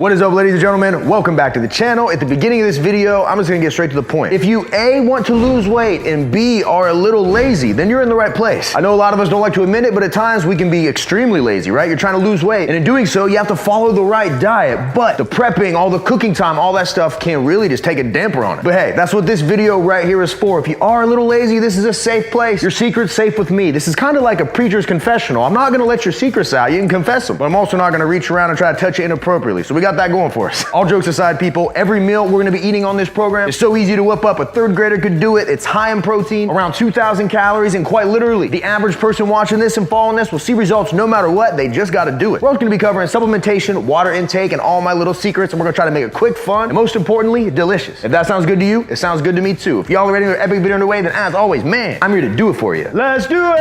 What is up, ladies and gentlemen? Welcome back to the channel. At the beginning of this video, I'm just gonna get straight to the point. If you A, want to lose weight, and B, are a little lazy, then you're in the right place. I know a lot of us don't like to admit it, but at times we can be extremely lazy, right? You're trying to lose weight, and in doing so, you have to follow the right diet, but the prepping, all the cooking time, all that stuff can really just take a damper on it. But hey, that's what this video right here is for. If you are a little lazy, this is a safe place. Your secret's safe with me. This is kind of like a preacher's confessional. I'm not gonna let your secrets out. You can confess them, but I'm also not gonna reach around and try to touch you inappropriately. So we got that going for us. All jokes aside, people, every meal we're gonna be eating on this program is so easy to whip up. A third grader could do it. It's high in protein, around 2,000 calories, and quite literally, the average person watching this and following this will see results no matter what. They just gotta do it. We're also gonna be covering supplementation, water intake, and all my little secrets, and we're gonna try to make it quick, fun, and most importantly, delicious. If that sounds good to you, it sounds good to me too. If y'all are ready for an epic video underway, then as always, man, I'm here to do it for you. Let's do it!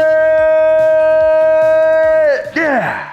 Yeah!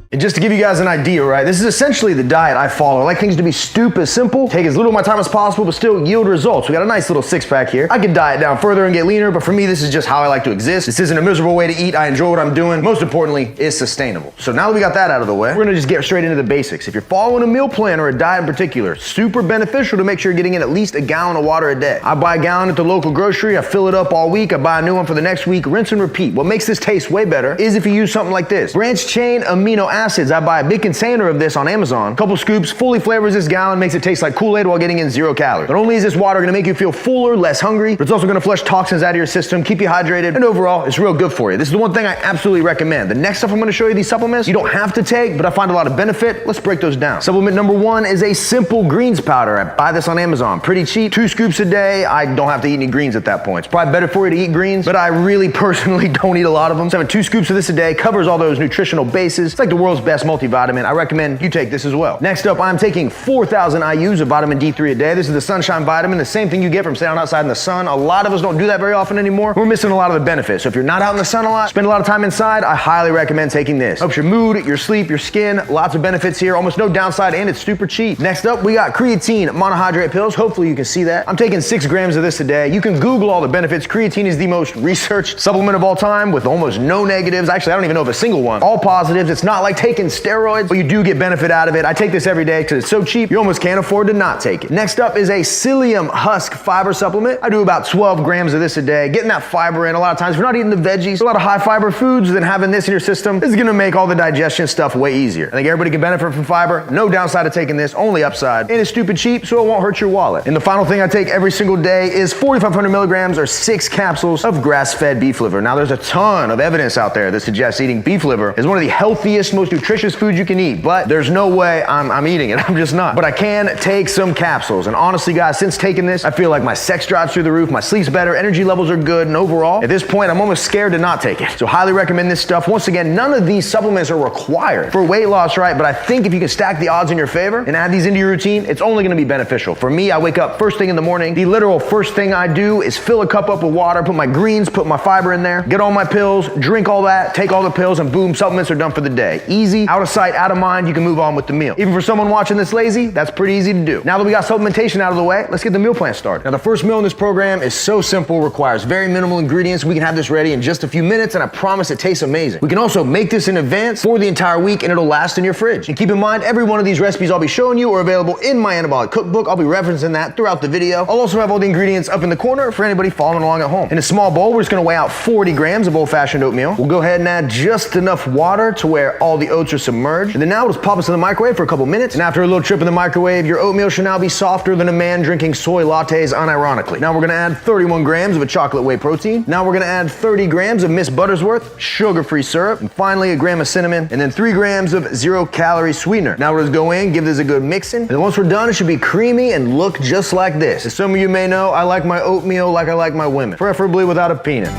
And just to give you guys an idea, right, this is essentially the diet I follow. I like things to be stupid simple, take as little of my time as possible, but still yield results. We got a nice little six-pack here. I could diet down further and get leaner, but for me, this is just how I like to exist. This isn't a miserable way to eat. I enjoy what I'm doing. Most importantly, it's sustainable. So now that we got that out of the way, we're gonna just get straight into the basics. If you're following a meal plan or a diet in particular, super beneficial to make sure you're getting in at least a gallon of water a day. I buy a gallon at the local grocery. I fill it up all week. I buy a new one for the next week. Rinse and repeat. What makes this taste way better is if you use something like this. Branched chain amino acids. I buy a big container of this on Amazon. A couple scoops, fully flavors this gallon, makes it taste like Kool-Aid while getting in 0 calories. Not only is this water gonna make you feel fuller, less hungry, but it's also gonna flush toxins out of your system, keep you hydrated, and overall, it's real good for you. This is the one thing I absolutely recommend. The next stuff I'm gonna show you, these supplements, you don't have to take, but I find a lot of benefit. Let's break those down. Supplement number 1 is a simple greens powder. I buy this on Amazon. Pretty cheap, 2 scoops a day. I don't have to eat any greens at that point. It's probably better for you to eat greens, but I really personally don't eat a lot of them. So having 2 scoops of this a day covers all those nutritional bases. It's like the world's best multivitamin. I recommend you take this as well. Next up, I'm taking 4,000 IUs of vitamin D3 a day. This is the sunshine vitamin, the same thing you get from standing outside in the sun. A lot of us don't do that very often anymore. We're missing a lot of the benefits. So if you're not out in the sun a lot, spend a lot of time inside, I highly recommend taking this. Helps your mood, your sleep, your skin, lots of benefits here, almost no downside, and it's super cheap. Next up, we got creatine monohydrate pills. Hopefully you can see that. I'm taking 6 grams of this a day. You can Google all the benefits. Creatine is the most researched supplement of all time with almost no negatives. Actually, I don't even know of a single one. All positives. It's not like taking steroids, but you do get benefit out of it. I take this every day because it's so cheap, you almost can't afford to not take it. Next up is a psyllium husk fiber supplement. I do about 12 grams of this a day. Getting that fiber in, a lot of times, if you're not eating the veggies, a lot of high fiber foods, then having this in your system is gonna make all the digestion stuff way easier. I think everybody can benefit from fiber. No downside to taking this, only upside. And it's stupid cheap, so it won't hurt your wallet. And the final thing I take every single day is 4,500 milligrams or 6 capsules of grass-fed beef liver. Now there's a ton of evidence out there that suggests eating beef liver is one of the healthiest, most nutritious foods you can eat, but there's no way I'm eating it. I'm just not. But I can take some capsules. And honestly, guys, since taking this, I feel like my sex drives through the roof, my sleep's better, energy levels are good, and overall, at this point, I'm almost scared to not take it. So highly recommend this stuff. Once again, none of these supplements are required for weight loss, right? But I think if you can stack the odds in your favor and add these into your routine, it's only gonna be beneficial. For me, I wake up first thing in the morning. The literal first thing I do is fill a cup up with water, put my greens, put my fiber in there, get all my pills, drink all that, take all the pills, and boom, supplements are done for the day. Easy, out of sight, out of mind, you can move on with the meal. Even for someone watching this lazy, that's pretty easy to do. Now that we got supplementation out of the way, let's get the meal plan started. Now the first meal in this program is so simple, requires very minimal ingredients. We can have this ready in just a few minutes, and I promise it tastes amazing. We can also make this in advance for the entire week, and it'll last in your fridge. And keep in mind, every one of these recipes I'll be showing you are available in my Anabolic cookbook. I'll be referencing that throughout the video. I'll also have all the ingredients up in the corner for anybody following along at home. In a small bowl, we're just gonna weigh out 40 grams of old-fashioned oatmeal. We'll go ahead and add just enough water to where all the oats are submerged. And then now we'll just pop this in the microwave for a couple minutes. And after a little trip in the microwave, your oatmeal should now be softer than a man drinking soy lattes unironically. Now we're gonna add 31 grams of a chocolate whey protein. Now we're gonna add 30 grams of Miss Buttersworth sugar-free syrup. And finally, a gram of cinnamon. And then 3 grams of 0-calorie sweetener. Now we'll just go in, give this a good mixing. And then once we're done, it should be creamy and look just like this. As some of you may know, I like my oatmeal like I like my women, preferably without a peanut.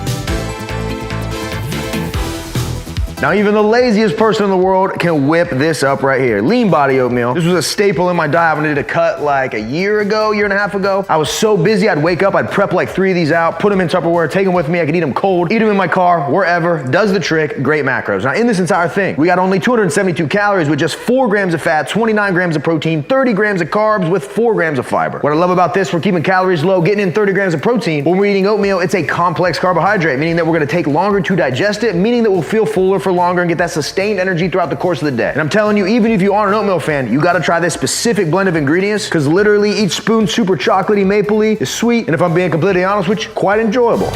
Now, even the laziest person in the world can whip this up right here. Lean body oatmeal. This was a staple in my diet when I did a cut like a year and a half ago. I was so busy, I'd wake up, I'd prep like 3 of these out, put them in Tupperware, take them with me. I could eat them cold, eat them in my car, wherever. Does the trick. Great macros. Now, in this entire thing, we got only 272 calories with just 4 grams of fat, 29 grams of protein, 30 grams of carbs with 4 grams of fiber. What I love about this, we're keeping calories low, getting in 30 grams of protein. When we're eating oatmeal, it's a complex carbohydrate, meaning that we're gonna take longer to digest it, meaning that we'll feel fuller for longer and get that sustained energy throughout the course of the day. And I'm telling you, even if you aren't an oatmeal fan, you gotta try this specific blend of ingredients, because literally each spoon, super chocolatey, mapley, is sweet, and if I'm being completely honest with you, quite enjoyable.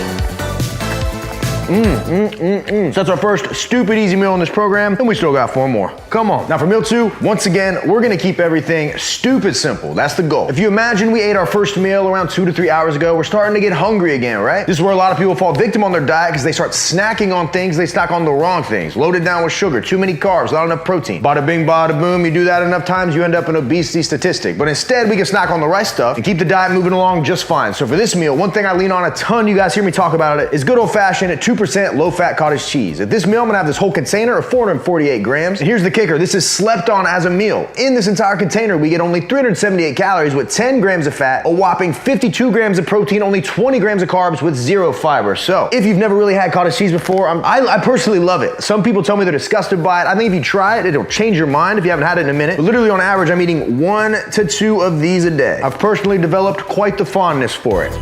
So that's our first stupid easy meal in this program, and we still got 4 more. Come on. Now for meal 2, once again, we're gonna keep everything stupid simple. That's the goal. If you imagine we ate our first meal around 2 to 3 hours ago, we're starting to get hungry again, right? This is where a lot of people fall victim on their diet because they start snacking on things, they snack on the wrong things. Loaded down with sugar, too many carbs, not enough protein. Bada bing, bada boom, you do that enough times, you end up an obesity statistic. But instead, we can snack on the right stuff and keep the diet moving along just fine. So for this meal, one thing I lean on a ton, you guys hear me talk about it, is good old-fashioned at 2% low-fat cottage cheese. At this meal, I'm gonna have this whole container of 448 grams. And here's the kicker, this is slept on as a meal. In this entire container, we get only 378 calories with 10 grams of fat, a whopping 52 grams of protein, only 20 grams of carbs with 0 fiber. So if you've never really had cottage cheese before, I personally love it. Some people tell me they're disgusted by it. I think if you try it, it'll change your mind if you haven't had it in a minute. But literally on average, I'm eating 1 to 2 of these a day. I've personally developed quite the fondness for it.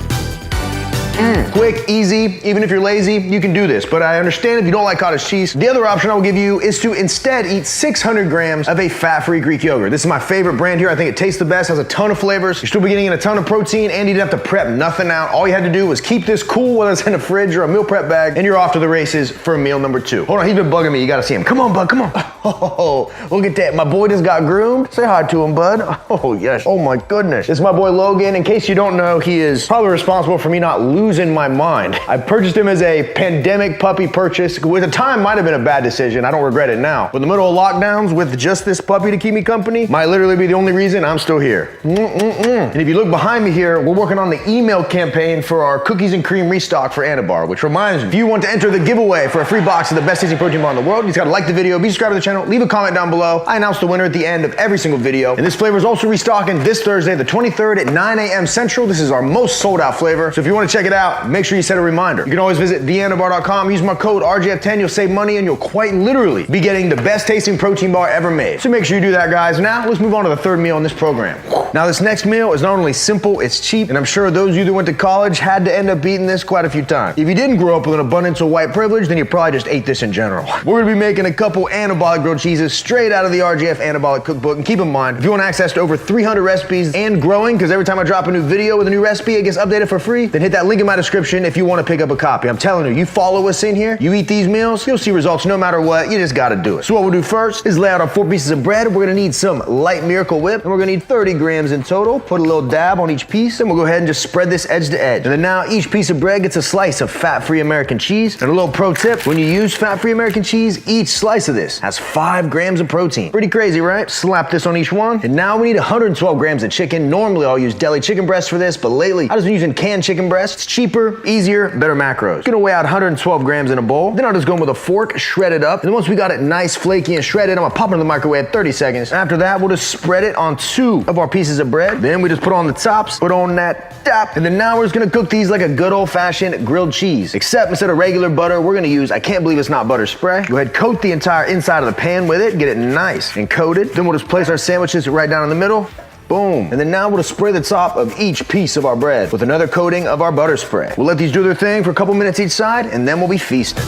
Quick, easy, even if you're lazy, you can do this. But I understand if you don't like cottage cheese, the other option I will give you is to instead eat 600 grams of a fat-free Greek yogurt. This is my favorite brand here. I think it tastes the best, has a ton of flavors. You're still getting in a ton of protein, and you didn't have to prep nothing out. All you had to do was keep this cool, whether it's in a fridge or a meal prep bag, and you're off to the races for meal number 2. Hold on, he's been bugging me. You gotta see him. Come on, bud, come on. Oh, look at that. My boy just got groomed. Say hi to him, bud. Oh, yes. Oh, my goodness. This is my boy Logan. In case you don't know, he is probably responsible for me not losing my mind. I purchased him as a pandemic puppy purchase, which at the time might have been a bad decision. I don't regret it now. But in the middle of lockdowns with just this puppy to keep me company might literally be the only reason I'm still here. And if you look behind me here, we're working on the email campaign for our cookies and cream restock for Anabar, which reminds me, if you want to enter the giveaway for a free box of the best tasting protein bar in the world, you just gotta like the video, be subscribed to the channel, leave a comment down below. I announce the winner at the end of every single video. And this flavor is also restocking this Thursday, the 23rd at 9 a.m. Central. This is our most sold out flavor. So if you want to check it out, make sure you set a reminder. You can always visit theanabar.com, use my code RJF10, you'll save money and you'll quite literally be getting the best tasting protein bar ever made. So make sure you do that, guys. Now let's move on to the third meal in this program. Now this next meal is not only simple, it's cheap, and I'm sure those of you that went to college had to end up eating this quite a few times. If you didn't grow up with an abundance of white privilege, then you probably just ate this in general. We're gonna be making a couple anabolic grilled cheeses straight out of the RJF Anabolic Cookbook. And keep in mind, if you want access to over 300 recipes and growing, because every time I drop a new video with a new recipe, it gets updated for free, then hit that link in my description if you want to pick up a copy. I'm telling you, you follow us in here, you eat these meals, you'll see results no matter what. You just gotta do it. So what we'll do first is lay out our 4 pieces of bread. We're gonna need some light Miracle Whip, and we're gonna need 30 grams in total. Put a little dab on each piece, and we'll go ahead and just spread this edge to edge. And then now each piece of bread gets a slice of fat-free American cheese. And a little pro tip, when you use fat-free American cheese, each slice of this has 5 grams of protein. Pretty crazy, right? Slap this on each one. And now we need 112 grams of chicken. Normally I'll use deli chicken breast for this, but lately I've just been using canned chicken breast. It's cheaper, easier, better macros. Gonna weigh out 112 grams in a bowl. Then I'll just go in with a fork, shred it up. And then once we got it nice, flaky, and shredded, I'm gonna pop it in the microwave 30 seconds. After that, we'll just spread it on 2 of our pieces of bread. Then we just put on the tops, put on that top. And then now we're just gonna cook these like a good old-fashioned grilled cheese. Except instead of regular butter, we're gonna use, I can't believe it's not butter spray. Go ahead, coat the entire inside of the pan with it, get it nice and coated. Then we'll just place our sandwiches right down in the middle. Boom. And then now we'll just spray the top of each piece of our bread with another coating of our butter spray. We'll let these do their thing for a couple minutes each side, and then we'll be feasting.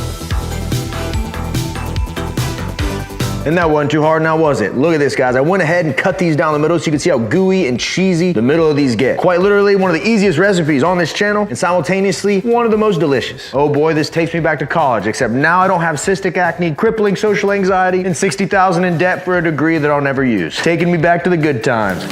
And that wasn't too hard, now was it? Look at this, guys. I went ahead and cut these down the middle so you can see how gooey and cheesy the middle of these get. Quite literally one of the easiest recipes on this channel, and simultaneously one of the most delicious. Oh boy, this takes me back to college, except now I don't have cystic acne, crippling social anxiety, and 60,000 in debt for a degree that I'll never use. Taking me back to the good times.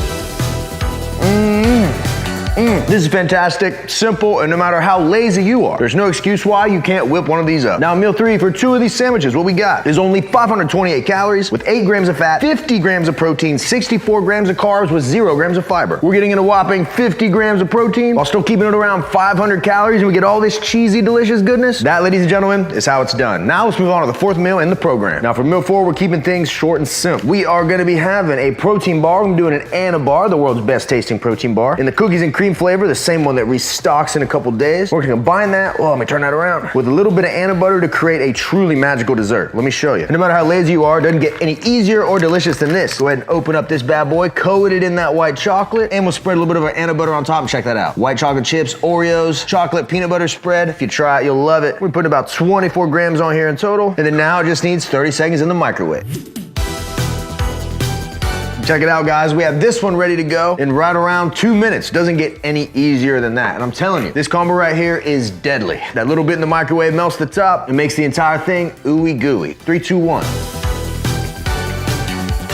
This is fantastic, simple, and no matter how lazy you are, there's no excuse why you can't whip one of these up. Now, meal 3 for 2 of these sandwiches, what we got is only 528 calories with 8 grams of fat, 50 grams of protein, 64 grams of carbs with 0 grams of fiber. We're getting in a whopping 50 grams of protein while still keeping it around 500 calories, and we get all this cheesy, delicious goodness. That, ladies and gentlemen, is how it's done. Now let's move on to the 4th meal in the program. Now for meal 4, we're keeping things short and simple. We are gonna be having a protein bar. I'm doing an Anabar, the world's best tasting protein bar, in the cookies and cream flavor, the same one that restocks in a couple days. We're gonna combine that, let me turn that around, with a little bit of Anabutter to create a truly magical dessert. Let me show you. And no matter how lazy you are, it doesn't get any easier or delicious than this. Go ahead and open up this bad boy, coat it in that white chocolate, and we'll spread a little bit of our Anabutter on top and check that out. White chocolate chips, Oreos, chocolate peanut butter spread. If you try it, you'll love it. We put about 24 grams on here in total, and then now it just needs 30 seconds in the microwave. Check it out, guys. We have this one ready to go in right around 2 minutes. Doesn't get any easier than that. And I'm telling you, this combo right here is deadly. That little bit in the microwave melts the top and makes the entire thing ooey gooey. 3, 2, 1.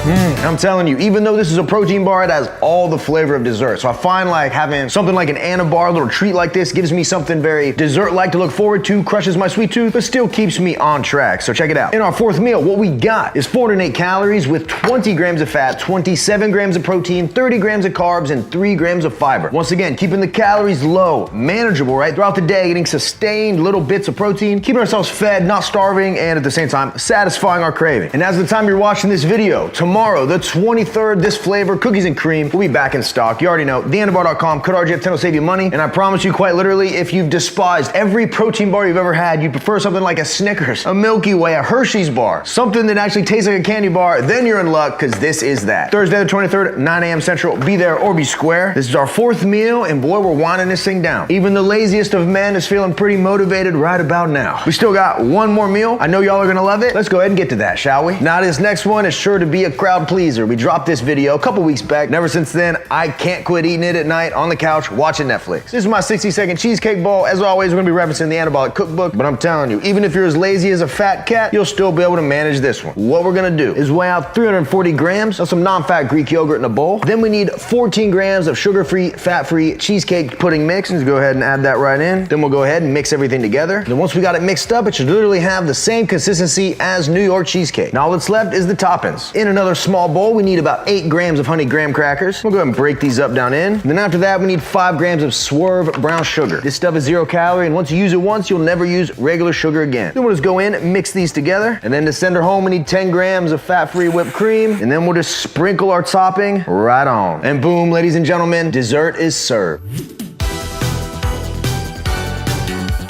I'm telling you, even though this is a protein bar, it has all the flavor of dessert. So I find like having something like an Anabar, a little treat like this, gives me something very dessert-like to look forward to, crushes my sweet tooth, but still keeps me on track. So check it out. In our 4th meal, what we got is 408 calories with 20 grams of fat, 27 grams of protein, 30 grams of carbs, and 3 grams of fiber. Once again, keeping the calories low, manageable, right? Throughout the day, getting sustained little bits of protein, keeping ourselves fed, not starving, and at the same time, satisfying our craving. And as the time you're watching this video, tomorrow, the 23rd, this flavor, cookies and cream, will be back in stock. You already know, theanabar.com, code RGF10 will save you money. And I promise you, quite literally, if you've despised every protein bar you've ever had, you prefer something like a Snickers, a Milky Way, a Hershey's bar, something that actually tastes like a candy bar, then you're in luck, because this is that. Thursday the 23rd, 9 a.m. Central, be there or be square. This is our 4th meal, and boy, we're winding this thing down. Even the laziest of men is feeling pretty motivated right about now. We still got one more meal. I know y'all are gonna love it. Let's go ahead and get to that, shall we? Now, this next one is sure to be a crowd pleaser. We dropped this video a couple weeks back, and ever since then, I can't quit eating it at night on the couch watching Netflix. This is my 60-second cheesecake bowl. As always, we're gonna be referencing the Anabolic cookbook, but I'm telling you, even if you're as lazy as a fat cat, you'll still be able to manage this one. What we're gonna do is weigh out 340 grams of some non-fat Greek yogurt in a bowl. Then we need 14 grams of sugar-free, fat-free cheesecake pudding mix. Let's go ahead and add that right in. Then we'll go ahead and mix everything together. Then once we got it mixed up, it should literally have the same consistency as New York cheesecake. Now all that's left is the toppings. In another small bowl, we need about 8 grams of honey graham crackers. We'll go ahead and break these up down in. And then after that, we need 5 grams of Swerve brown sugar. This stuff is 0 calorie, and once you use it once, you'll never use regular sugar again. Then we'll just go in, mix these together, and then to send her home, we need 10 grams of fat-free whipped cream, and then we'll just sprinkle our topping right on. And boom, ladies and gentlemen, dessert is served.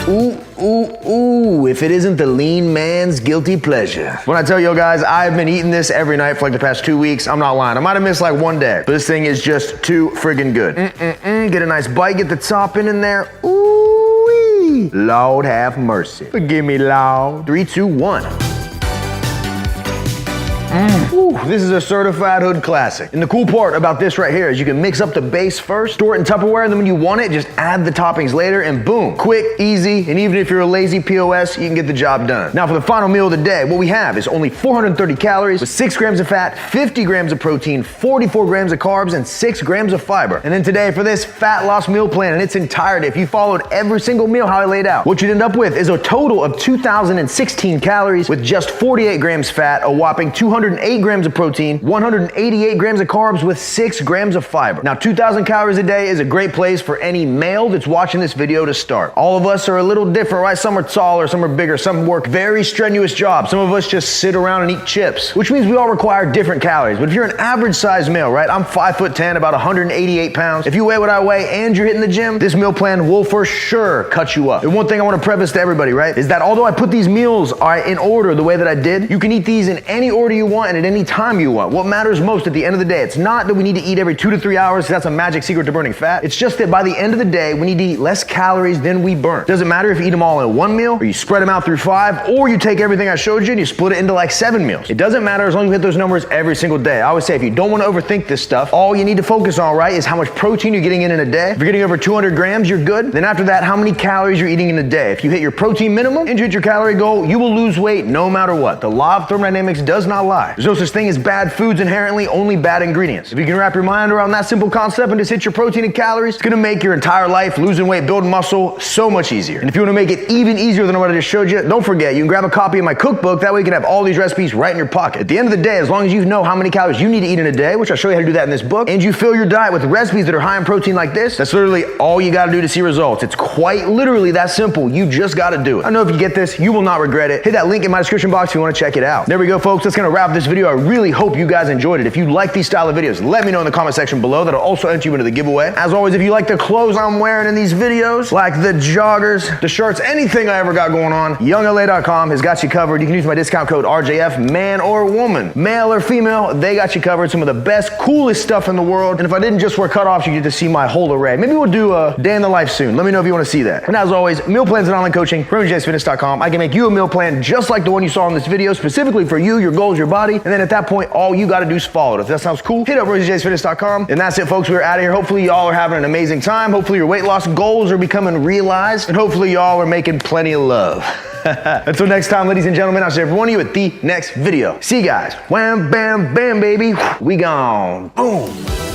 Ooh, ooh, ooh, if it isn't the lean man's guilty pleasure. When I tell you guys, I've been eating this every night for like the past 2 weeks, I'm not lying. I might have missed like one day, but this thing is just too friggin' good. Get a nice bite, get the topping in there. Ooh-wee. Lord have mercy. Forgive me, Lord. 3, 2, 1. Ooh, this is a certified hood classic. And the cool part about this right here is you can mix up the base first, store it in Tupperware, and then when you want it, just add the toppings later, and boom, quick, easy, and even if you're a lazy POS, you can get the job done. Now for the final meal of the day, what we have is only 430 calories with 6 grams of fat, 50 grams of protein, 44 grams of carbs, and 6 grams of fiber. And then today for this fat loss meal plan in its entirety, if you followed every single meal how I laid out, what you'd end up with is a total of 2,016 calories with just 48 grams fat, a whopping 208 grams of protein, 188 grams of carbs with 6 grams of fiber. Now, 2,000 calories a day is a great place for any male that's watching this video to start. All of us are a little different, right? Some are taller, some are bigger, some work very strenuous jobs. Some of us just sit around and eat chips, which means we all require different calories. But if you're an average sized male, right? I'm 5'10", about 188 pounds. If you weigh what I weigh and you're hitting the gym, this meal plan will for sure cut you up. And one thing I want to preface to everybody, right, is that although I put these meals in order the way that I did, you can eat these in any order you want and at any time you want. What matters most at the end of the day, it's not that we need to eat every 2 to 3 hours, that's a magic secret to burning fat. It's just that by the end of the day, we need to eat less calories than we burn. Doesn't matter if you eat them all in one meal, or you spread them out through 5, or you take everything I showed you and you split it into like 7 meals. It doesn't matter as long as you hit those numbers every single day. I always say if you don't want to overthink this stuff, all you need to focus on, right, is how much protein you're getting in a day. If you're getting over 200 grams, you're good. Then after that, how many calories you're eating in a day. If you hit your protein minimum and you hit your calorie goal, you will lose weight no matter what. The law of thermodynamics does not lie. lie. There's no such thing as bad foods inherently, only bad ingredients. If you can wrap your mind around that simple concept and just hit your protein and calories, it's gonna make your entire life, losing weight, building muscle, so much easier. And if you wanna make it even easier than what I just showed you, don't forget, you can grab a copy of my cookbook. That way you can have all these recipes right in your pocket. At the end of the day, as long as you know how many calories you need to eat in a day, which I'll show you how to do that in this book, and you fill your diet with recipes that are high in protein like this, that's literally all you gotta do to see results. It's quite literally that simple. You just gotta do it. I know if you get this, you will not regret it. Hit that link in my description box if you wanna check it out. There we go, folks. That's gonna wrap this video. I really hope you guys enjoyed it. If you like these style of videos, let me know in the comment section below. That'll also enter you into the giveaway. As always, if you like the clothes I'm wearing in these videos, like the joggers, the shirts, anything I ever got going on, YoungLA.com has got you covered. You can use my discount code RJF, man or woman, male or female, they got you covered. Some of the best, coolest stuff in the world. And if I didn't just wear cutoffs, you get to see my whole array. Maybe we'll do a day in the life soon. Let me know if you want to see that. And as always, meal plans and online coaching, RemingtonJaysFitness.com. I can make you a meal plan just like the one you saw in this video, specifically for you, your goals, your body. And then at that point, all you got to do is follow it. If that sounds cool, hit up RemingtonJaysFitness.com. And that's it, folks. We're out of here. Hopefully y'all are having an amazing time. Hopefully your weight loss goals are becoming realized. And hopefully y'all are making plenty of love. Until next time, ladies and gentlemen, I'll see every one of you at the next video. See you guys. Wham, bam, bam, baby. We gone. Boom.